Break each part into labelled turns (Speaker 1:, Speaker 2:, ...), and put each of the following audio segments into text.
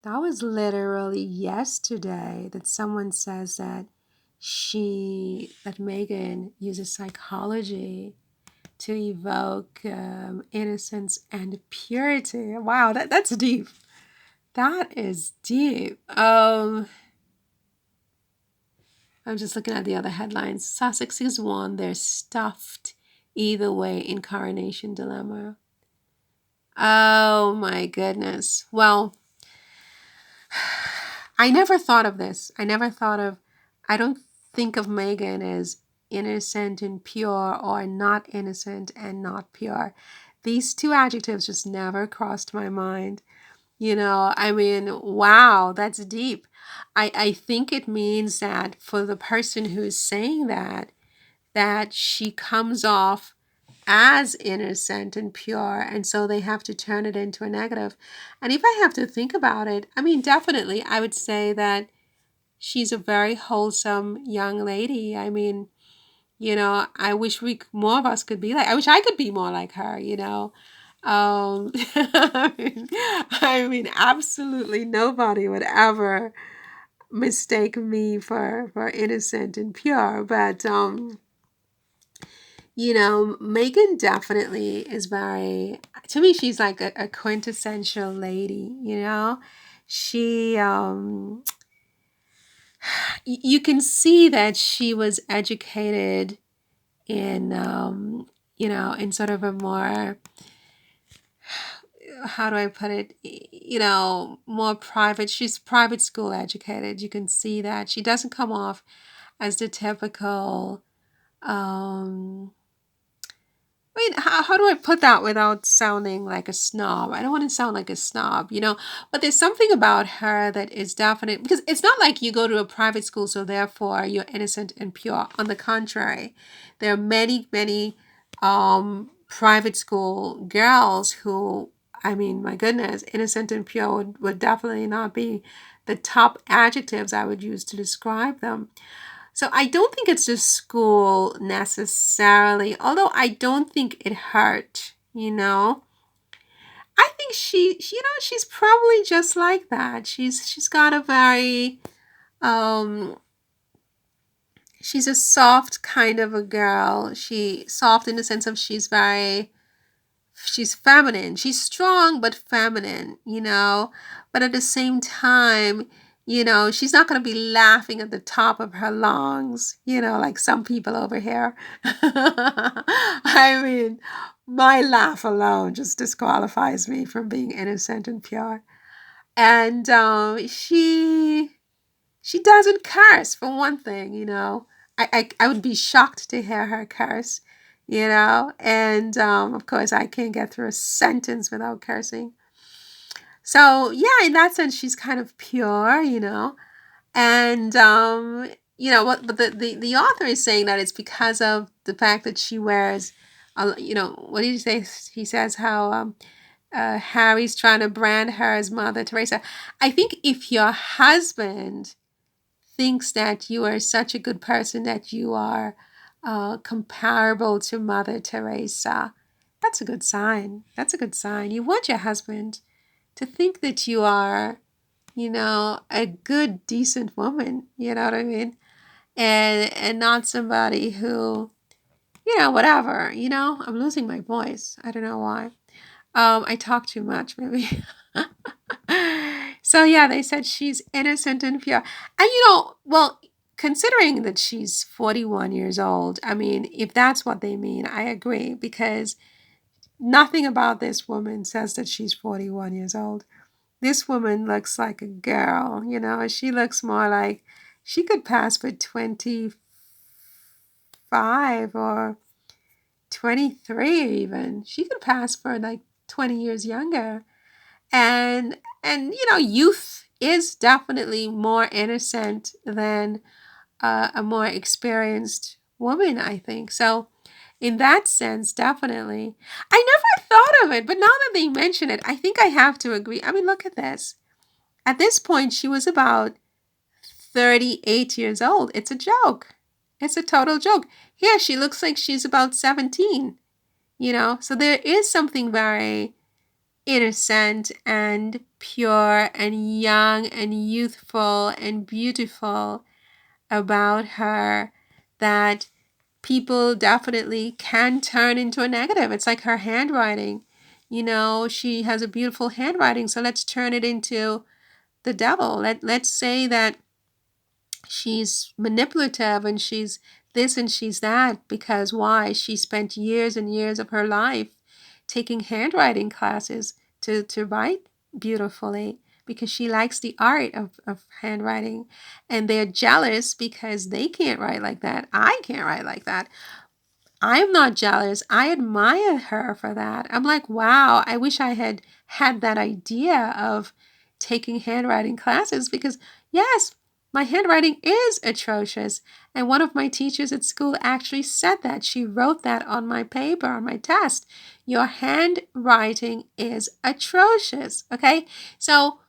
Speaker 1: That was literally yesterday that someone says that that Meghan uses psychology to evoke innocence and purity. Wow, that's deep. That is deep. I'm just looking at the other headlines. Sussex is won. They're stuffed either way in coronation dilemma. Oh my goodness. Well, I never thought of this. I don't think of Meghan as innocent and pure or not innocent and not pure. These two adjectives just never crossed my mind. I mean, wow, that's deep. I think it means that for the person who's saying that she comes off as innocent and pure, and so they have to turn it into a negative. And if I have to think about it, I mean, definitely, I would say that she's a very wholesome young lady. I mean, I wish more of us could be like. I wish I could be more like her. I mean, absolutely nobody would ever mistake me for innocent and pure. But Megan definitely is to me, she's like a quintessential lady. She, you can see that she was educated in sort of a more, how do I put it, more private. She's private school educated. You can see that she doesn't come off as the typical, I mean, how do I put that without sounding like a snob? I don't want to sound like a snob. But there's something about her that is definite, because it's not like you go to a private school, so therefore you're innocent and pure. On the contrary, there are many, many private school girls who, I mean, my goodness, innocent and pure would definitely not be the top adjectives I would use to describe them. So I don't think it's the school necessarily, although I don't think it hurt. I think she's probably just like that. She's got a very she's a soft kind of a girl. She soft in the sense of she's feminine. She's strong but feminine. But at the same time, she's not going to be laughing at the top of her lungs, like some people over here. I mean, my laugh alone just disqualifies me from being innocent and pure. And she doesn't curse, for one thing. I would be shocked to hear her curse. And of course, I can't get through a sentence without cursing. So, yeah, in that sense, she's kind of pure. And, but the author is saying that it's because of the fact that she wears, what did he say? He says how Harry's trying to brand her as Mother Teresa. I think if your husband thinks that you are such a good person that you are comparable to Mother Teresa, that's a good sign. That's a good sign. You want your husband to think that you are, a good, decent woman. You know what I mean? And not somebody who, whatever. I'm losing my voice. I don't know why. I talk too much, maybe. So yeah, they said she's innocent and pure. And well, considering that she's 41 years old, I mean, if that's what they mean, I agree, because nothing about this woman says that she's 41 years old. This woman looks like a girl. She looks more like she could pass for 25 or 23 even. She could pass for like 20 years younger. And youth is definitely more innocent than a more experienced woman, I think. So in that sense, definitely. I never thought of it, but now that they mention it, I think I have to agree. I mean, look at this. At this point, she was about 38 years old. It's a joke. It's a total joke. Here, she looks like she's about 17. So there is something very innocent and pure and young and youthful and beautiful about her that people definitely can turn into a negative. It's like her handwriting. She has a beautiful handwriting, so let's turn it into the devil. Let's say that she's manipulative and she's this and she's that, because why? She spent years and years of her life taking handwriting classes to write beautifully because she likes the art of handwriting, and they're jealous because they can't write like that. I can't write like that. I'm not jealous. I admire her for that. I'm like, wow, I wish I had had that idea of taking handwriting classes because, yes, my handwriting is atrocious. And one of my teachers at school actually said that. She wrote that on my paper, on my test. Your handwriting is atrocious. Okay. So,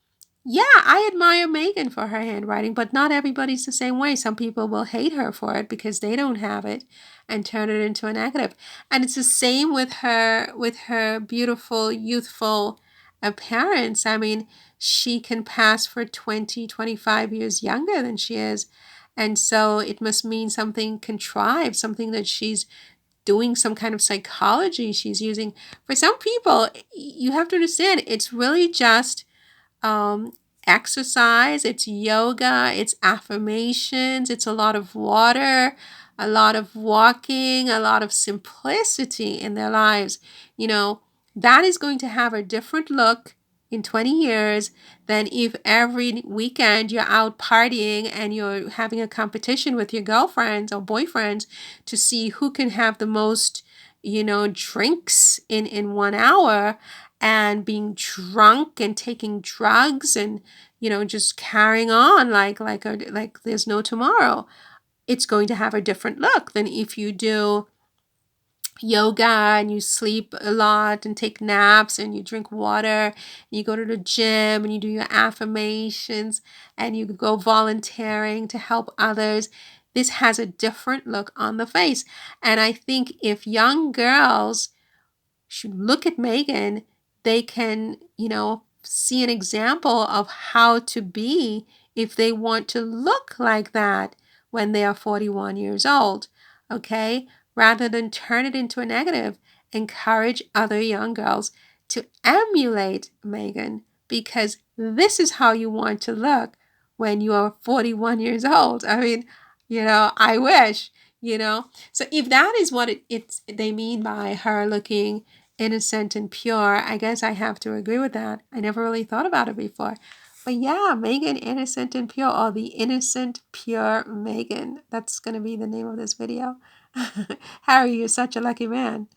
Speaker 1: yeah, I admire Meghan for her handwriting, but not everybody's the same way. Some people will hate her for it because they don't have it and turn it into a negative. And it's the same with her beautiful, youthful appearance. I mean, she can pass for 20, 25 years younger than she is. And so it must mean something contrived, something that she's doing, some kind of psychology she's using. For some people, you have to understand, it's really just um, exercise, it's yoga, it's affirmations, it's a lot of water, a lot of walking, a lot of simplicity in their lives. That is going to have a different look in 20 years than if every weekend you're out partying and you're having a competition with your girlfriends or boyfriends to see who can have the most drinks in 1 hour, and being drunk and taking drugs and just carrying on like there's no tomorrow. It's going to have a different look than if you do yoga and you sleep a lot and take naps and you drink water and you go to the gym and you do your affirmations and you go volunteering to help others. This has a different look on the face. And I think if young girls should look at Meghan, they can, see an example of how to be if they want to look like that when they are 41 years old. Okay? Rather than turn it into a negative, encourage other young girls to emulate Meghan, because this is how you want to look when you are 41 years old. I mean, I wish, So if that is what they mean by her looking innocent and pure, I guess I have to agree with that. I never really thought about it before. But yeah, Meghan, innocent and pure, or the innocent, pure Meghan. That's going to be the name of this video. Harry, you're such a lucky man.